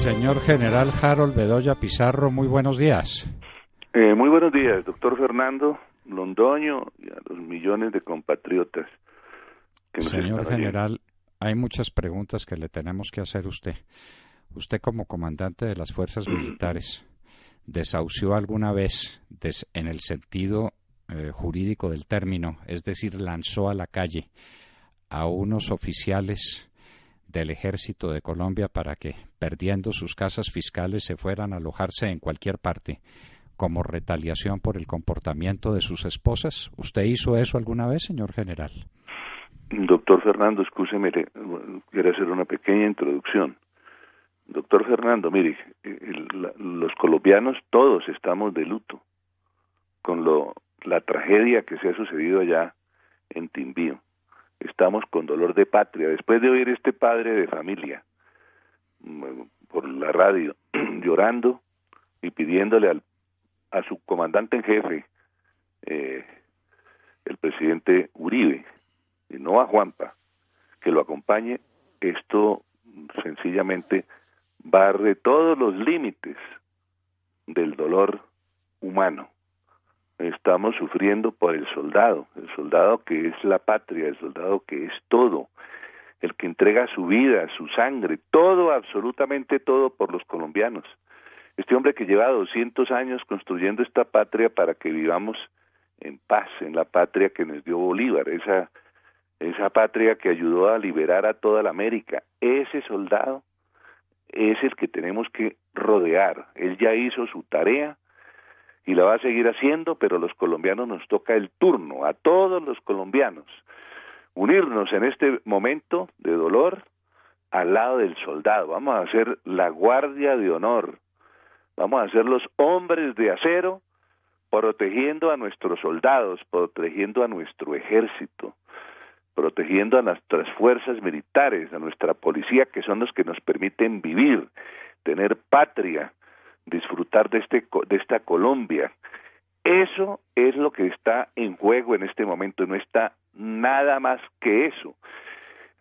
Señor General Harold Bedoya Pizarro, muy buenos días. Muy buenos días, doctor Fernando Londoño, y a los millones de compatriotas que nos Señor están General, oyendo. hay muchas preguntas que le tenemos que hacer a usted. Usted, como comandante de las fuerzas militares, ¿desahució alguna vez, en el sentido jurídico del término, es decir, lanzó a la calle a unos oficiales del Ejército de Colombia para que, perdiendo sus casas fiscales, se fueran a alojarse en cualquier parte, como retaliación por el comportamiento de sus esposas? ¿Usted hizo eso alguna vez, señor general? Doctor Fernando, escúcheme, quiero hacer una pequeña introducción. Doctor Fernando, mire, los colombianos todos estamos de luto con la tragedia que se ha sucedido allá en Timbío. Estamos con dolor de patria. Después de oír este padre de familia por la radio llorando y pidiéndole a su comandante en jefe, el presidente Uribe, y no a Juanpa, que lo acompañe, esto sencillamente barre todos los límites del dolor humano. Estamos sufriendo por el soldado que es la patria, el soldado que es todo, el que entrega su vida, su sangre, todo, absolutamente todo por los colombianos. Este hombre que lleva 200 años construyendo esta patria para que vivamos en paz, en la patria que nos dio Bolívar, esa patria que ayudó a liberar a toda la América. Ese soldado es el que tenemos que rodear. Él ya hizo su tarea y la va a seguir haciendo, pero los colombianos nos toca el turno, a todos los colombianos, unirnos en este momento de dolor al lado del soldado. Vamos a hacer la guardia de honor, vamos a ser los hombres de acero, protegiendo a nuestros soldados, protegiendo a nuestro ejército, protegiendo a nuestras fuerzas militares, a nuestra policía, que son los que nos permiten vivir, tener patria, disfrutar de esta Colombia. Eso es lo que está en juego en este momento, no está nada más que eso.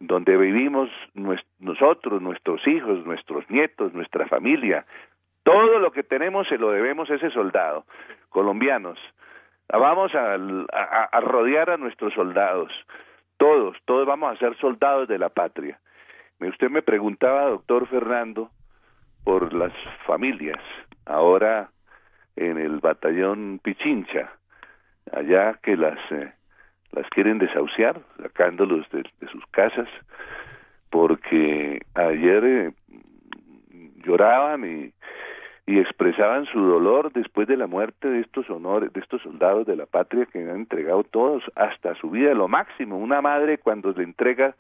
Donde vivimos nosotros, nuestros hijos, nuestros nietos, nuestra familia, todo lo que tenemos se lo debemos a ese soldado. Colombianos, vamos a rodear a nuestros soldados. Todos vamos a ser soldados de la patria. Usted me preguntaba, doctor Fernando, por las familias, ahora en el batallón Pichincha, allá que las quieren desahuciar, sacándolos de sus casas, porque ayer lloraban y expresaban su dolor después de la muerte de estos soldados de la patria que han entregado todos hasta su vida, lo máximo. Una madre, cuando le entrega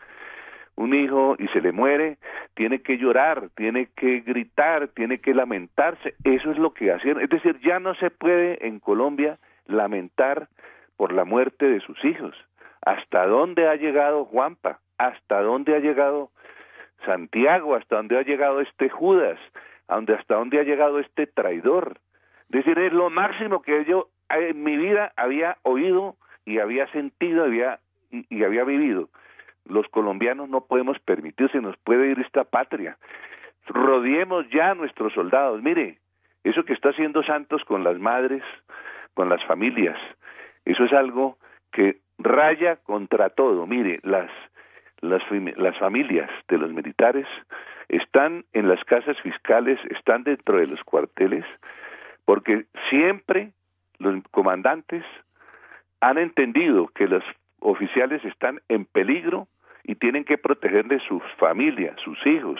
un hijo y se le muere, tiene que llorar, tiene que gritar, tiene que lamentarse. Eso es lo que hacían. Es decir, ya no se puede en Colombia lamentar por la muerte de sus hijos. ¿Hasta dónde ha llegado Juanpa? ¿Hasta dónde ha llegado Santiago? ¿Hasta dónde ha llegado este Judas? ¿Hasta dónde ha llegado este traidor? Es decir, es lo máximo que yo en mi vida había oído y había sentido y había vivido. Los colombianos no podemos permitir, se nos puede ir esta patria. Rodeemos ya a nuestros soldados. Mire, eso que está haciendo Santos con las madres, con las familias, eso es algo que raya contra todo. Mire, las familias de los militares están en las casas fiscales, están dentro de los cuarteles, porque siempre los comandantes han entendido que los oficiales están en peligro y tienen que protegerles sus familias, sus hijos.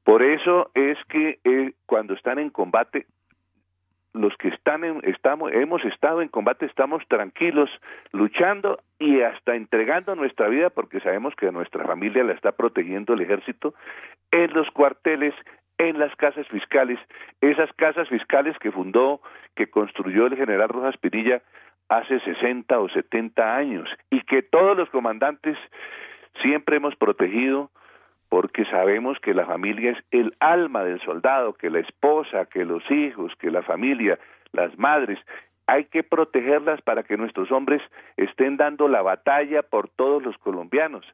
Por eso es que cuando están en combate, los que hemos estado en combate, estamos tranquilos, luchando y hasta entregando nuestra vida, porque sabemos que nuestra familia la está protegiendo el ejército, en los cuarteles, en las casas fiscales, esas casas fiscales que construyó el general Rojas Pinilla hace 60 o 70 años, y que todos los comandantes siempre hemos protegido, porque sabemos que la familia es el alma del soldado, que la esposa, que los hijos, que la familia, las madres, hay que protegerlas para que nuestros hombres estén dando la batalla por todos los colombianos.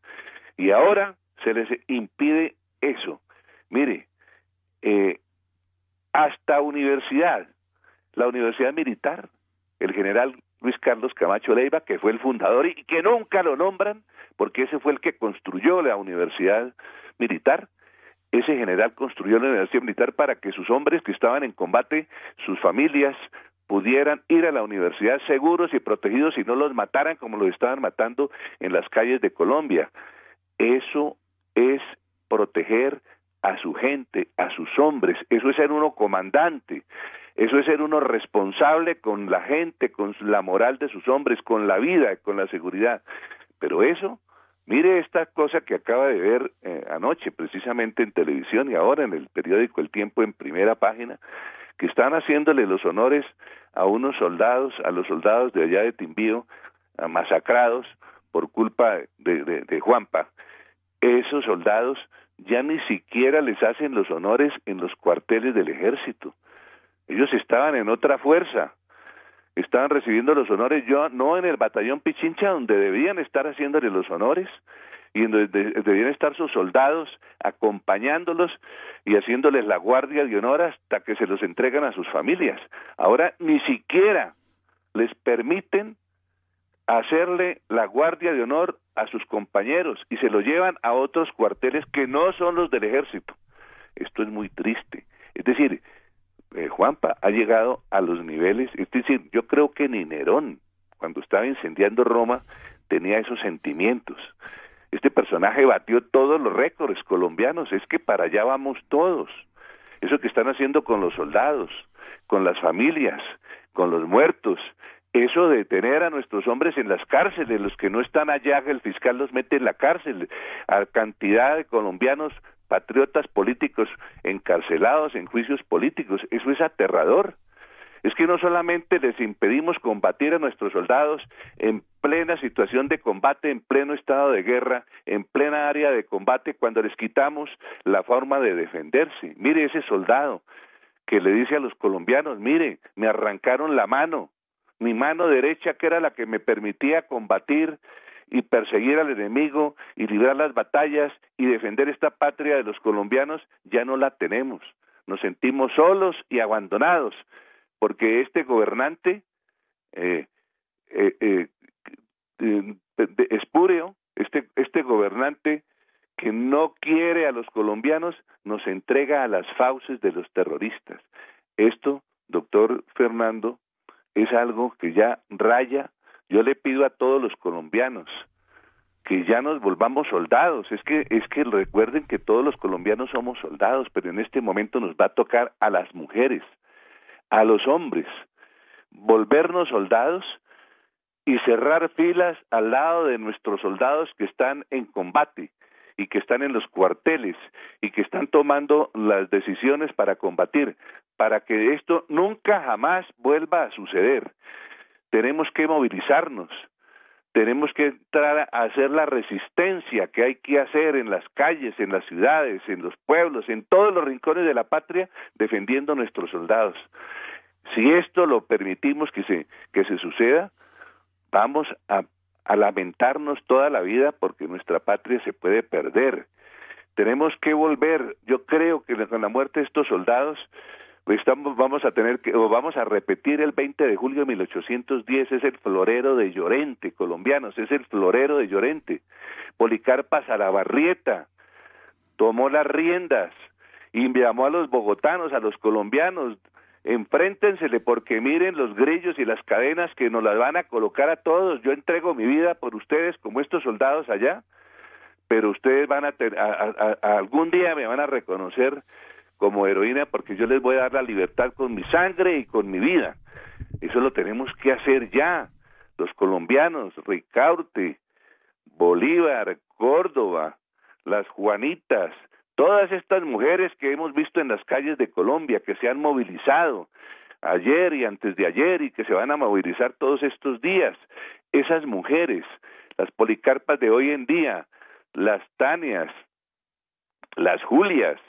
Y ahora se les impide eso. Mire, hasta universidad, la universidad militar, el general Luis Carlos Camacho Leiva, que fue el fundador y que nunca lo nombran, porque ese fue el que construyó la universidad militar. Ese general construyó la universidad militar para que sus hombres que estaban en combate, sus familias, pudieran ir a la universidad seguros y protegidos y no los mataran como los estaban matando en las calles de Colombia. Eso es proteger a su gente, a sus hombres, eso es ser uno comandante, eso es ser uno responsable con la gente, con la moral de sus hombres, con la vida, con la seguridad. Pero eso, mire esta cosa que acaba de ver anoche precisamente en televisión y ahora en el periódico El Tiempo en primera página, que están haciéndole los honores a unos soldados, a los soldados de allá de Timbío, masacrados por culpa de Juanpa. Esos soldados ya ni siquiera les hacen los honores en los cuarteles del ejército. Ellos estaban en otra fuerza, estaban recibiendo los honores, no en el batallón Pichincha, donde debían estar haciéndole los honores, y donde debían estar sus soldados acompañándolos y haciéndoles la guardia de honor hasta que se los entregan a sus familias. Ahora ni siquiera les permiten hacerle la guardia de honor a sus compañeros y se lo llevan a otros cuarteles que no son los del ejército. Esto es muy triste. Es decir, Juanpa ha llegado a los niveles, es decir, yo creo que ni Nerón, cuando estaba incendiando Roma, tenía esos sentimientos. Este personaje batió todos los récords colombianos, es que para allá vamos todos. Eso que están haciendo con los soldados, con las familias, con los muertos, eso de tener a nuestros hombres en las cárceles, los que no están allá, el fiscal los mete en la cárcel, a cantidad de colombianos patriotas políticos encarcelados en juicios políticos, eso es aterrador. Es que no solamente les impedimos combatir a nuestros soldados en plena situación de combate, en pleno estado de guerra, en plena área de combate, cuando les quitamos la forma de defenderse. Mire ese soldado que le dice a los colombianos, mire, me arrancaron la mano, mi mano derecha que era la que me permitía combatir y perseguir al enemigo y librar las batallas y defender esta patria de los colombianos, ya no la tenemos. Nos sentimos solos y abandonados, porque este gobernante espúreo, este gobernante que no quiere a los colombianos, nos entrega a las fauces de los terroristas. Esto, doctor Fernando, es algo que ya raya. Yo le pido a todos los colombianos que ya nos volvamos soldados. Es que recuerden que todos los colombianos somos soldados, pero en este momento nos va a tocar a las mujeres, a los hombres, volvernos soldados y cerrar filas al lado de nuestros soldados que están en combate y que están en los cuarteles y que están tomando las decisiones para combatir, para que esto nunca jamás vuelva a suceder. Tenemos que movilizarnos, tenemos que entrar a hacer la resistencia que hay que hacer en las calles, en las ciudades, en los pueblos, en todos los rincones de la patria, defendiendo a nuestros soldados. Si esto lo permitimos que se suceda, vamos a lamentarnos toda la vida porque nuestra patria se puede perder. Tenemos que volver. Yo creo que con la muerte de estos soldados vamos a repetir el 20 de julio de 1810, es el florero de Llorente, colombianos, es el florero de Llorente. Policarpa Salabarrieta tomó las riendas y llamó a los bogotanos, a los colombianos, enfréntensele porque miren los grillos y las cadenas que nos las van a colocar a todos. Yo entrego mi vida por ustedes como estos soldados allá, pero ustedes van a algún día me van a reconocer como heroína porque yo les voy a dar la libertad con mi sangre y con mi vida. Eso lo tenemos que hacer ya. Los colombianos, Ricaurte, Bolívar, Córdoba, las Juanitas, todas estas mujeres que hemos visto en las calles de Colombia, que se han movilizado ayer y antes de ayer y que se van a movilizar todos estos días, esas mujeres, las Policarpas de hoy en día, las Tanias, las Julias,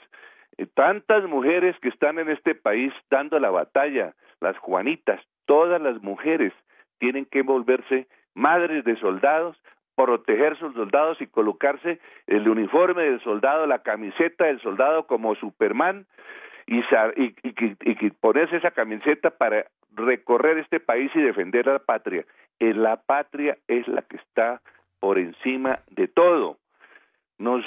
tantas mujeres que están en este país dando la batalla, las Juanitas, todas las mujeres tienen que volverse madres de soldados proteger sus soldados y colocarse el uniforme del soldado, la camiseta del soldado como Superman y ponerse esa camiseta para recorrer este país y defender a la patria. La patria es la que está por encima de todo. Nos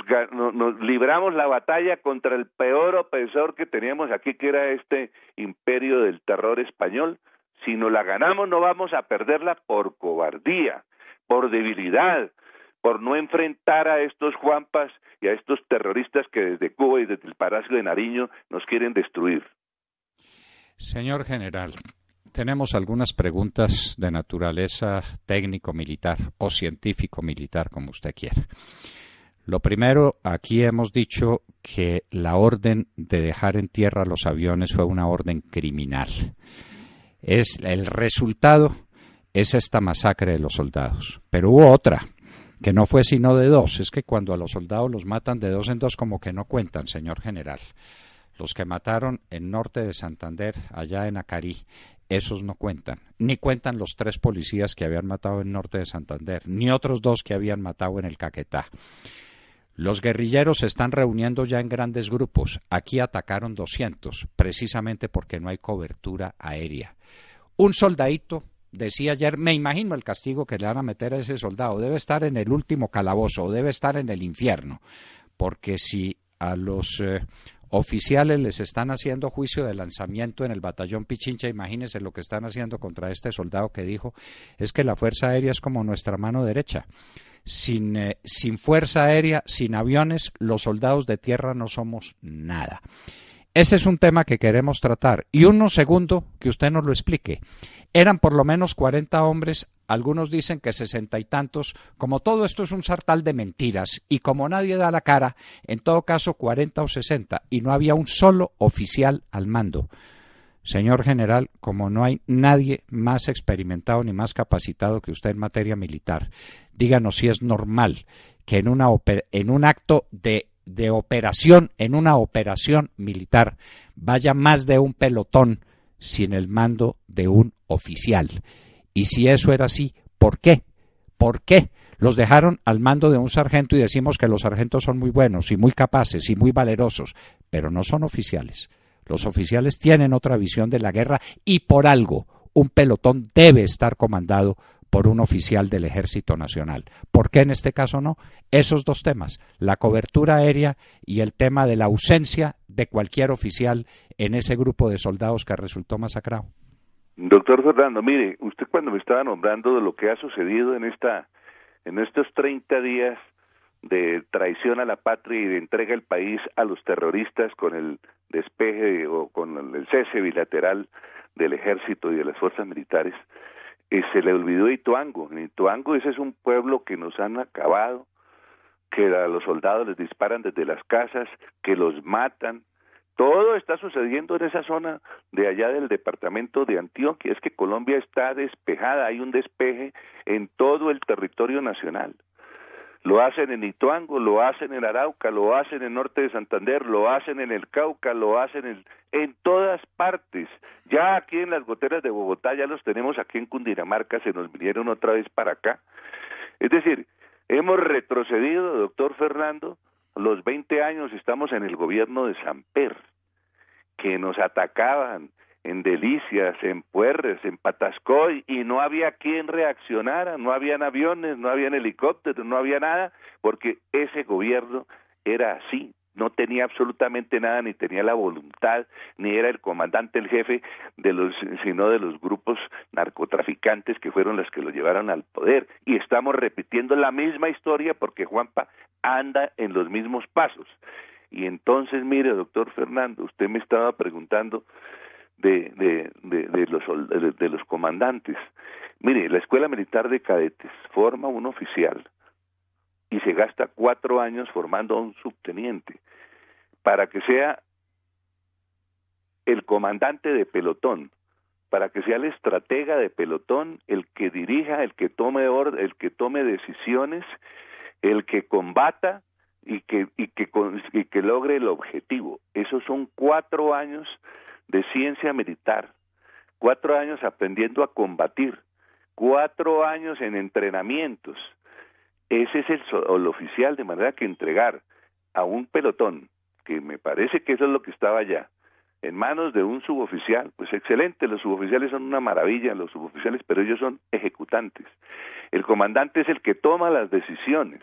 libramos la batalla contra el peor opresor que teníamos aquí, que era este imperio del terror español. Si no la ganamos, no vamos a perderla por cobardía, por debilidad, por no enfrentar a estos Juanpas y a estos terroristas que desde Cuba y desde el Palacio de Nariño nos quieren destruir. Señor general, tenemos algunas preguntas de naturaleza técnico-militar o científico-militar, como usted quiera. Lo primero, aquí hemos dicho que la orden de dejar en tierra los aviones fue una orden criminal. El resultado es esta masacre de los soldados. Pero hubo otra, que no fue sino de dos. Es que cuando a los soldados los matan de dos en dos, como que no cuentan, señor general. Los que mataron en norte de Santander, allá en Acarí, esos no cuentan. Ni cuentan los 3 policías que habían matado en norte de Santander, ni otros 2 que habían matado en el Caquetá. Los guerrilleros se están reuniendo ya en grandes grupos. Aquí atacaron 200, precisamente porque no hay cobertura aérea. Un soldadito decía ayer, me imagino el castigo que le van a meter a ese soldado. Debe estar en el último calabozo, o debe estar en el infierno. Porque si a los oficiales les están haciendo juicio de lanzamiento en el batallón Pichincha, imagínense lo que están haciendo contra este soldado que dijo, es que la Fuerza Aérea es como nuestra mano derecha. Sin fuerza aérea, sin aviones, los soldados de tierra no somos nada. Ese es un tema que queremos tratar. Y uno segundo, que usted nos lo explique. Eran por lo menos 40 hombres, algunos dicen que 60 y tantos. Como todo esto es un sartal de mentiras y como nadie da la cara, en todo caso 40 o 60, y no había un solo oficial al mando. Señor general, como no hay nadie más experimentado ni más capacitado que usted en materia militar, díganos si es normal que en un acto de operación, en una operación militar, vaya más de un pelotón sin el mando de un oficial. Y si eso era así, ¿por qué? ¿Por qué? Los dejaron al mando de un sargento y decimos que los sargentos son muy buenos y muy capaces y muy valerosos, pero no son oficiales. Los oficiales tienen otra visión de la guerra y por algo un pelotón debe estar comandado por un oficial del Ejército Nacional. ¿Por qué en este caso no? Esos dos temas, la cobertura aérea y el tema de la ausencia de cualquier oficial en ese grupo de soldados que resultó masacrado. Doctor Fernando, mire, usted cuando me estaba nombrando de lo que ha sucedido en estos 30 días de traición a la patria y de entrega del país a los terroristas con el despeje o con el cese bilateral del ejército y de las fuerzas militares, se le olvidó Ituango. En Ituango ese es un pueblo que nos han acabado, que a los soldados les disparan desde las casas, que los matan. Todo está sucediendo en esa zona de allá del departamento de Antioquia. Es que Colombia está despejada, hay un despeje en todo el territorio nacional. Lo hacen en Ituango, lo hacen en Arauca, lo hacen en norte de Santander, lo hacen en el Cauca, lo hacen en todas partes. Ya aquí en las goteras de Bogotá, ya los tenemos aquí en Cundinamarca, se nos vinieron otra vez para acá. Es decir, hemos retrocedido, doctor Fernando, los 20 años estamos en el gobierno de Samper, que nos atacaban en Delicias, en Puerres, en Patascoy, y no había quien reaccionara, no habían aviones, no habían helicópteros, no había nada, porque ese gobierno era así, no tenía absolutamente nada, ni tenía la voluntad, ni era el comandante, el jefe, sino de los grupos narcotraficantes que fueron los que lo llevaron al poder, y estamos repitiendo la misma historia porque Juanpa anda en los mismos pasos. Y entonces, mire, doctor Fernando, usted me estaba preguntando de los comandantes. Mire, la Escuela Militar de Cadetes forma un oficial y se gasta 4 años formando a un subteniente para que sea el comandante de pelotón, para que sea el estratega de pelotón, el que dirija, el que tome decisiones, el que combata y que logre el objetivo. Esos son 4 años de ciencia militar, 4 años aprendiendo a combatir, 4 años en entrenamientos. ese es el oficial, de manera que entregar a un pelotón, que me parece que eso es lo que estaba allá, en manos de un suboficial, pues excelente, los suboficiales son una maravilla, los suboficiales, pero ellos son ejecutantes. El comandante es el que toma las decisiones,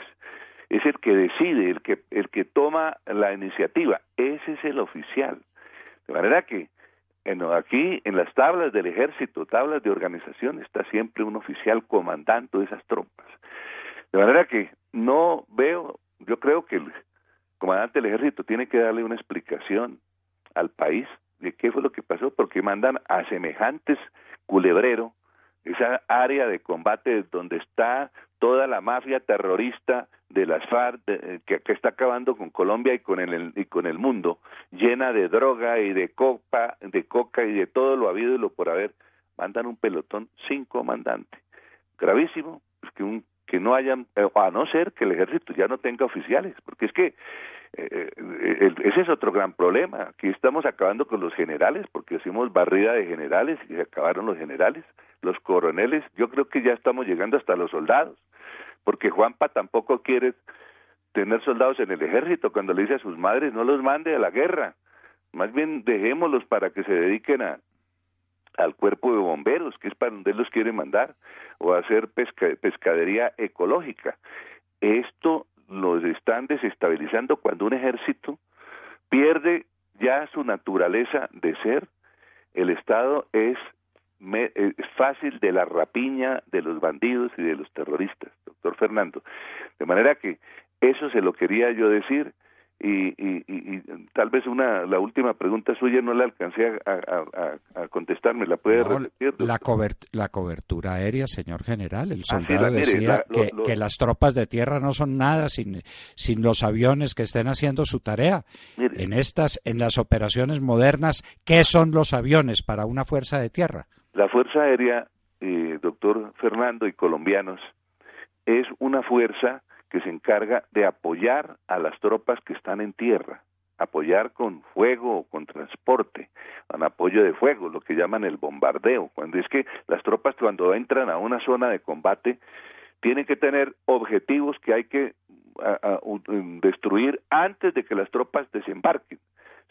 es el que decide, el que toma la iniciativa, ese es el oficial. De manera que aquí en las tablas del ejército, tablas de organización, está siempre un oficial comandando esas tropas. De manera que no veo, yo creo que el comandante del ejército tiene que darle una explicación al país de qué fue lo que pasó, porque mandan a semejantes culebrero, esa área de combate donde está toda la mafia terrorista de las FARC que está acabando con Colombia y con el mundo, llena de droga y de coca y de todo lo habido y lo por haber, mandan un pelotón sin comandante. Gravísimo, pues que no hayan, a no ser que el ejército ya no tenga oficiales, porque es que ese es otro gran problema. Aquí estamos acabando con los generales, porque hicimos barrida de generales y se acabaron los generales, los coroneles. Yo creo que ya estamos llegando hasta los soldados, porque Juanpa tampoco quiere tener soldados en el ejército. Cuando le dice a sus madres, no los mande a la guerra, más bien dejémoslos para que se dediquen al cuerpo de bomberos, que es para donde él los quiere mandar, o a hacer pescadería ecológica. Esto los están desestabilizando cuando un ejército pierde ya su naturaleza de ser. El Estado es fácil de la rapiña de los bandidos y de los terroristas, doctor Fernando. De manera que eso se lo quería yo decir, y tal vez la última pregunta suya no la alcancé a contestarme, ¿la puede repetir? La cobertura aérea, señor general, el soldado decía que las tropas de tierra no son nada sin los aviones que estén haciendo su tarea. Mire, en las operaciones modernas, ¿qué son los aviones para una fuerza de tierra? La Fuerza Aérea, doctor Fernando y colombianos, es una fuerza que se encarga de apoyar a las tropas que están en tierra, apoyar con fuego o con transporte, con apoyo de fuego, lo que llaman el bombardeo. Cuando es que las tropas cuando entran a una zona de combate tienen que tener objetivos que hay que destruir antes de que las tropas desembarquen.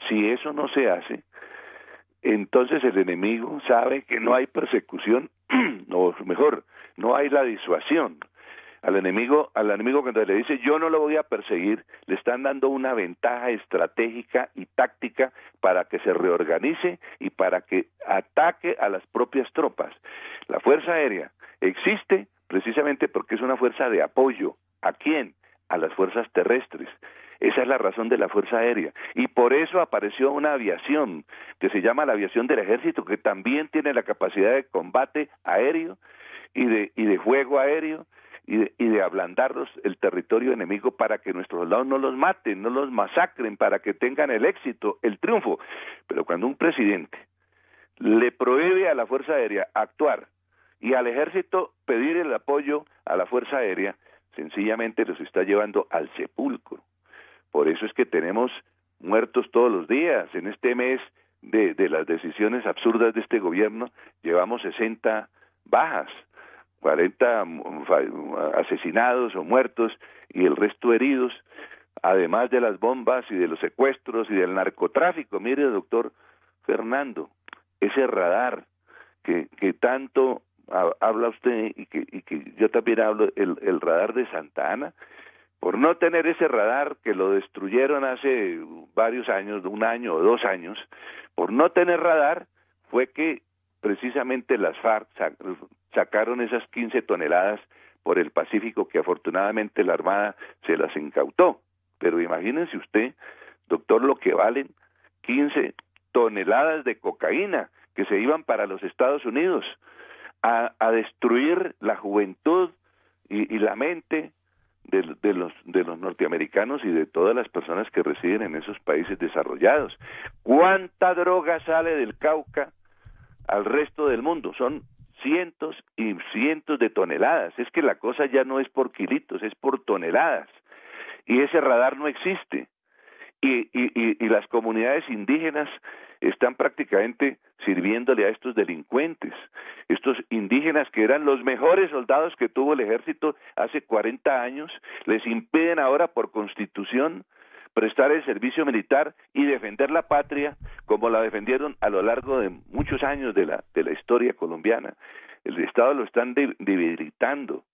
Si eso no se hace, entonces el enemigo sabe que no hay persecución, o mejor, no hay la disuasión. Al enemigo cuando le dice yo no lo voy a perseguir, le están dando una ventaja estratégica y táctica para que se reorganice y para que ataque a las propias tropas. La Fuerza Aérea existe precisamente porque es una fuerza de apoyo. ¿A quién? A las fuerzas terrestres. Esa es la razón de la Fuerza Aérea. Y por eso apareció una aviación que se llama la aviación del ejército, que también tiene la capacidad de combate aéreo y de fuego aéreo, y de ablandarlos el territorio enemigo para que nuestros soldados no los maten, no los masacren, para que tengan el éxito, el triunfo. Pero cuando un presidente le prohíbe a la Fuerza Aérea actuar y al ejército pedir el apoyo a la Fuerza Aérea, sencillamente los está llevando al sepulcro. Por eso es que tenemos muertos todos los días. En este mes de las decisiones absurdas de este gobierno, llevamos 60 bajas. 40 asesinados o muertos y el resto heridos, además de las bombas y de los secuestros y del narcotráfico. Mire, doctor Fernando, ese radar que tanto habla usted y que yo también hablo, el radar de Santa Ana, por no tener ese radar que lo destruyeron hace varios años, 1 año o 2 años, por no tener radar fue que precisamente las FARC sacaron esas 15 toneladas por el Pacífico que afortunadamente la Armada se las incautó. Pero imagínense usted, doctor, lo que valen 15 toneladas de cocaína que se iban para los Estados Unidos a destruir la juventud y la mente de los norteamericanos y de todas las personas que residen en esos países desarrollados. ¿Cuánta droga sale del Cauca al resto del mundo? Son cientos y cientos de toneladas. Es que la cosa ya no es por kilitos, es por toneladas. Y ese radar no existe. y las comunidades indígenas están prácticamente sirviéndole a estos delincuentes. Estos indígenas que eran los mejores soldados que tuvo el ejército hace 40 años, les impiden ahora por constitución prestar el servicio militar y defender la patria como la defendieron a lo largo de muchos años de la historia colombiana. El Estado lo están debilitando.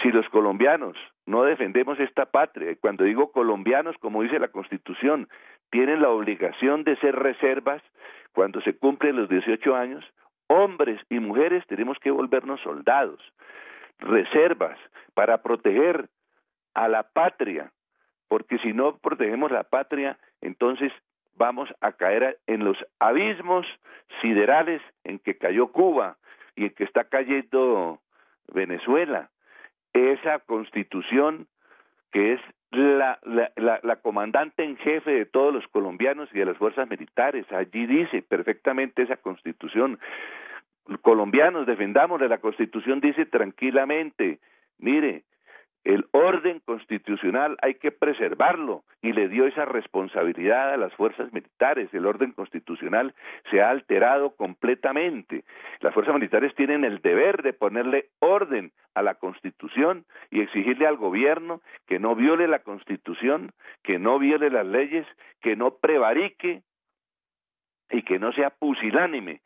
Si los colombianos no defendemos esta patria, y cuando digo colombianos, como dice la Constitución, tienen la obligación de ser reservas cuando se cumplen los 18 años, hombres y mujeres tenemos que volvernos soldados, reservas para proteger a la patria, porque si no protegemos la patria, entonces vamos a caer en los abismos siderales en que cayó Cuba y en que está cayendo Venezuela. Esa Constitución que es la comandante en jefe de todos los colombianos y de las fuerzas militares, allí dice perfectamente esa Constitución. Colombianos, defendamos la Constitución, dice tranquilamente, mire, el orden constitucional hay que preservarlo y le dio esa responsabilidad a las fuerzas militares. El orden constitucional se ha alterado completamente. Las fuerzas militares tienen el deber de ponerle orden a la Constitución y exigirle al gobierno que no viole la Constitución, que no viole las leyes, que no prevarique y que no sea pusilánime,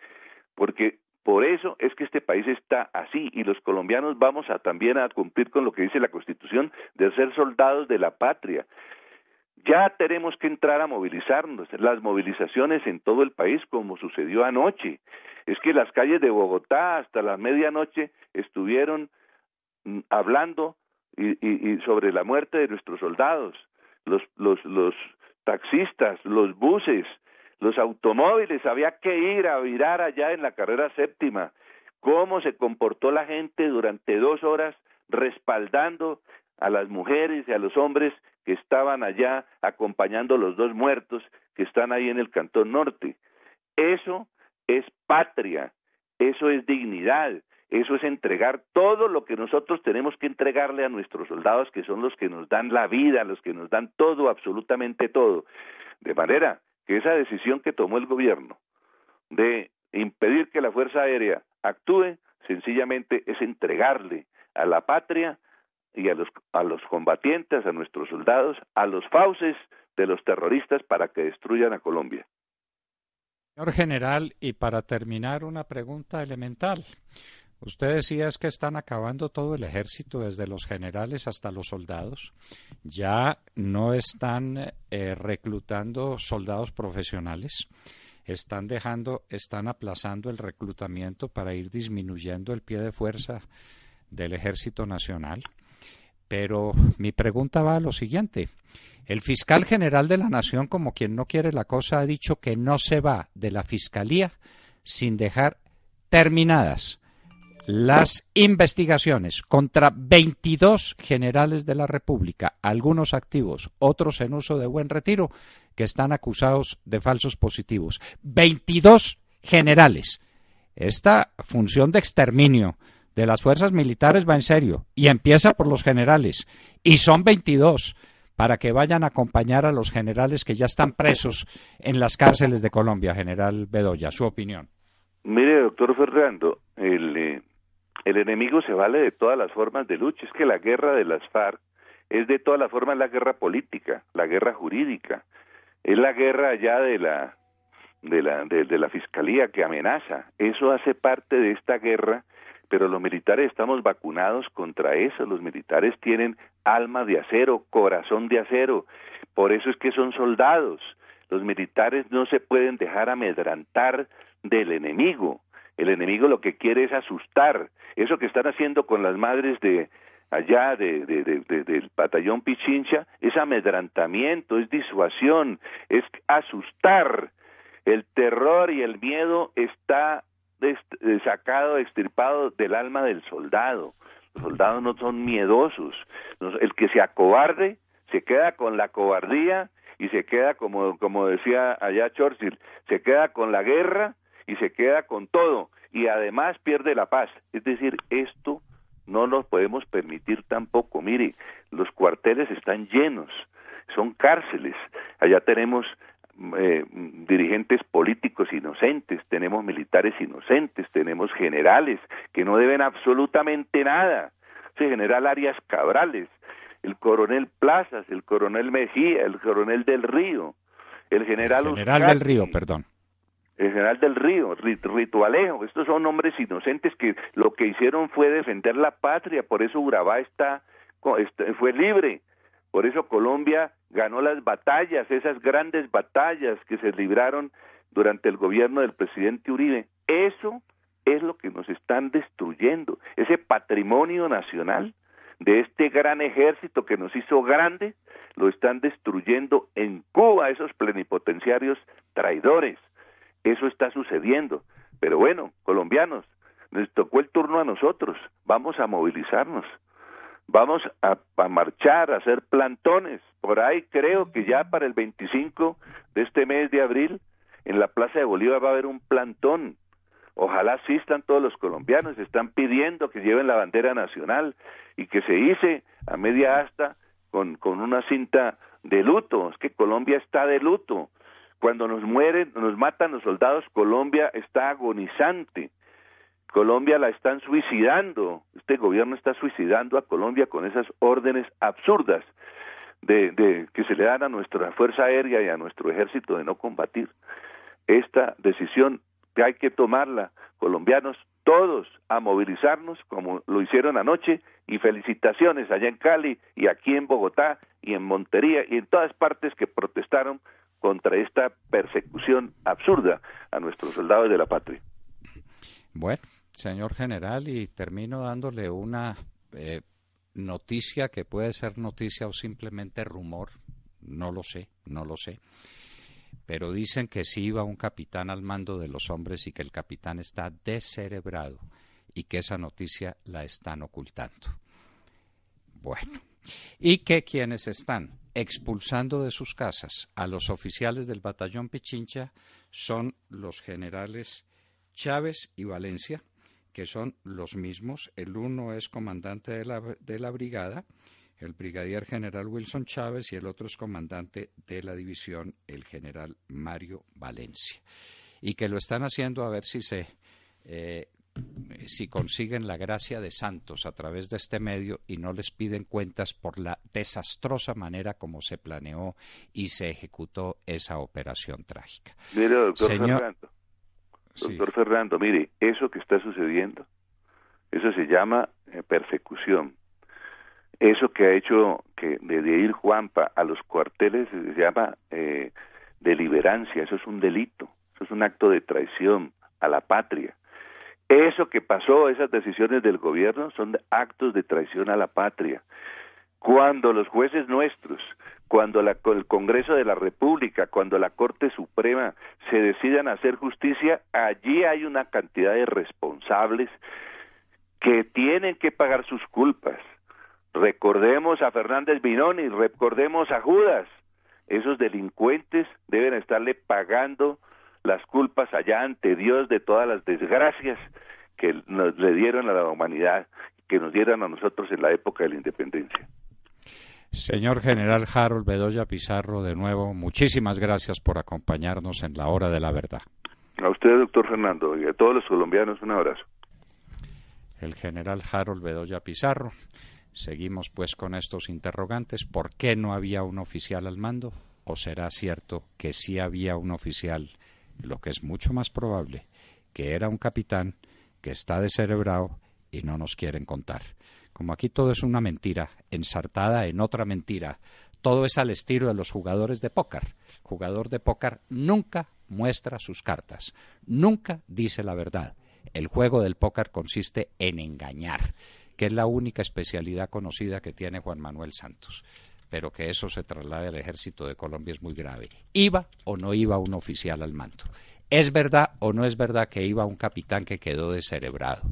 porque por eso es que este país está así y los colombianos vamos también a cumplir con lo que dice la Constitución de ser soldados de la patria. Ya tenemos que entrar a movilizarnos, las movilizaciones en todo el país como sucedió anoche. Es que las calles de Bogotá hasta la medianoche estuvieron hablando y sobre la muerte de nuestros soldados, los taxistas, los buses, los automóviles, había que ir a virar allá en la carrera séptima. Cómo se comportó la gente durante 2 horas respaldando a las mujeres y a los hombres que estaban allá acompañando a los 2 muertos que están ahí en el Cantón Norte. Eso es patria, eso es dignidad, eso es entregar todo lo que nosotros tenemos que entregarle a nuestros soldados, que son los que nos dan la vida, los que nos dan todo, absolutamente todo. De manera que esa decisión que tomó el gobierno de impedir que la Fuerza Aérea actúe, sencillamente es entregarle a la patria y a los combatientes, a nuestros soldados, a los fauces de los terroristas para que destruyan a Colombia. Señor general, y para terminar, una pregunta elemental. Usted decía es que están acabando todo el ejército, desde los generales hasta los soldados. Ya no están reclutando soldados profesionales. Están aplazando el reclutamiento para ir disminuyendo el pie de fuerza del Ejército Nacional. Pero mi pregunta va a lo siguiente. El fiscal general de la Nación, como quien no quiere la cosa, ha dicho que no se va de la Fiscalía sin dejar terminadas las investigaciones contra 22 generales de la República, algunos activos, otros en uso de buen retiro, que están acusados de falsos positivos. 22 generales. Esta función de exterminio de las fuerzas militares va en serio y empieza por los generales. Y son 22 para que vayan a acompañar a los generales que ya están presos en las cárceles de Colombia. General Bedoya, su opinión. Mire, doctor Fernando, el enemigo se vale de todas las formas de lucha. Es que la guerra de las FARC es de todas las formas la guerra política, la guerra jurídica, es la guerra ya de la fiscalía que amenaza. Eso hace parte de esta guerra, pero los militares estamos vacunados contra eso. Los militares tienen alma de acero, corazón de acero, por eso es que son soldados. Los militares no se pueden dejar amedrantar del enemigo. El enemigo lo que quiere es asustar. Eso que están haciendo con las madres de allá del batallón Pichincha es amedrantamiento, es disuasión, es asustar. El terror y el miedo está extirpado del alma del soldado. Los soldados no son miedosos. El que se acobarde se queda con la cobardía y se queda, como decía allá Churchill, se queda con la guerra y se queda con todo, y además pierde la paz. Es decir, esto no nos podemos permitir tampoco. Mire, los cuarteles están llenos, son cárceles. Allá tenemos dirigentes políticos inocentes, tenemos militares inocentes, tenemos generales que no deben absolutamente nada. El general Arias Cabrales, el coronel Plazas, el coronel Mejía, el coronel del Río, el general del Río, perdón. El general del Río, Rito Alejo, estos son hombres inocentes que lo que hicieron fue defender la patria, por eso Urabá fue libre, por eso Colombia ganó las batallas, esas grandes batallas que se libraron durante el gobierno del presidente Uribe. Eso es lo que nos están destruyendo, ese patrimonio nacional de este gran ejército que nos hizo grandes, lo están destruyendo en Cuba esos plenipotenciarios traidores. Eso está sucediendo, pero bueno, colombianos, les tocó el turno a nosotros, vamos a movilizarnos, vamos a marchar, a hacer plantones, por ahí creo que ya para el 25 de este mes de abril, en la Plaza de Bolívar va a haber un plantón, ojalá asistan todos los colombianos, están pidiendo que lleven la bandera nacional y que se hice a media asta con una cinta de luto, es que Colombia está de luto. Cuando nos mueren, nos matan los soldados, Colombia está agonizante. Colombia la están suicidando. Este gobierno está suicidando a Colombia con esas órdenes absurdas de que se le dan a nuestra Fuerza Aérea y a nuestro ejército de no combatir. Esta decisión que hay que tomarla, colombianos, todos a movilizarnos como lo hicieron anoche, y felicitaciones allá en Cali y aquí en Bogotá y en Montería y en todas partes que protestaron contra esta persecución absurda a nuestros soldados de la patria. Bueno, señor general, y termino dándole una noticia que puede ser noticia o simplemente rumor, no lo sé, pero dicen que sí iba un capitán al mando de los hombres y que el capitán está descerebrado y que esa noticia la están ocultando. Bueno, y que quienes están expulsando de sus casas a los oficiales del batallón Pichincha son los generales Chávez y Valencia, que son los mismos. El uno es comandante de la brigada, el brigadier general Wilson Chávez, y el otro es comandante de la división, el general Mario Valencia. Y que lo están haciendo a ver si consiguen la gracia de Santos a través de este medio y no les piden cuentas por la desastrosa manera como se planeó y se ejecutó esa operación trágica. Mire, doctor Fernando, mire, eso que está sucediendo, eso se llama persecución. Eso que ha hecho que de ir Juanpa a los cuarteles se llama deliberancia, eso es un delito, eso es un acto de traición a la patria. Eso que pasó, esas decisiones del gobierno, son actos de traición a la patria. Cuando los jueces nuestros, cuando el Congreso de la República, cuando la Corte Suprema se decidan a hacer justicia, allí hay una cantidad de responsables que tienen que pagar sus culpas. Recordemos a Fernández Binoni, recordemos a Judas. Esos delincuentes deben estarle pagando las culpas allá ante Dios de todas las desgracias que le dieron a la humanidad, que nos dieron a nosotros en la época de la independencia. Señor general Harold Bedoya Pizarro, de nuevo, muchísimas gracias por acompañarnos en la Hora de la Verdad. A usted, doctor Fernando, y a todos los colombianos, un abrazo. El general Harold Bedoya Pizarro. Seguimos pues con estos interrogantes. ¿Por qué no había un oficial al mando? ¿O será cierto que sí había un oficial, lo que es mucho más probable, que era un capitán que está descerebrado y no nos quieren contar? Como aquí todo es una mentira, ensartada en otra mentira, todo es al estilo de los jugadores de póker. El jugador de póker nunca muestra sus cartas, nunca dice la verdad. El juego del póker consiste en engañar, que es la única especialidad conocida que tiene Juan Manuel Santos. Pero que eso se traslade al ejército de Colombia es muy grave. ¿Iba o no iba un oficial al mando? ¿Es verdad o no es verdad que iba un capitán que quedó descerebrado?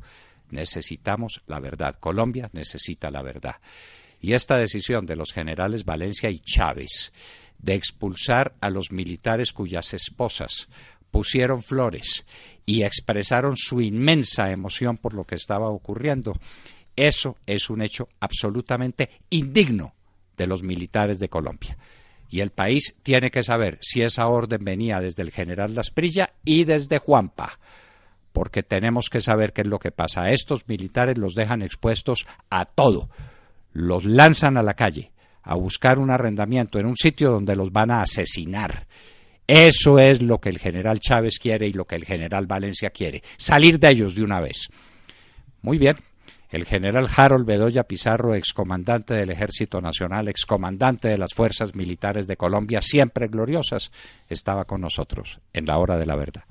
Necesitamos la verdad. Colombia necesita la verdad. Y esta decisión de los generales Valencia y Chávez de expulsar a los militares cuyas esposas pusieron flores y expresaron su inmensa emoción por lo que estaba ocurriendo, eso es un hecho absolutamente indigno de los militares de Colombia. Y el país tiene que saber si esa orden venía desde el general Las Prilla y desde Juanpa, porque tenemos que saber qué es lo que pasa. A estos militares los dejan expuestos a todo, los lanzan a la calle a buscar un arrendamiento en un sitio donde los van a asesinar. Eso es lo que el general Chávez quiere y lo que el general Valencia quiere, salir de ellos de una vez. Muy bien. El general Harold Bedoya Pizarro, excomandante del Ejército Nacional, excomandante de las Fuerzas Militares de Colombia, siempre gloriosas, estaba con nosotros en la hora de la verdad.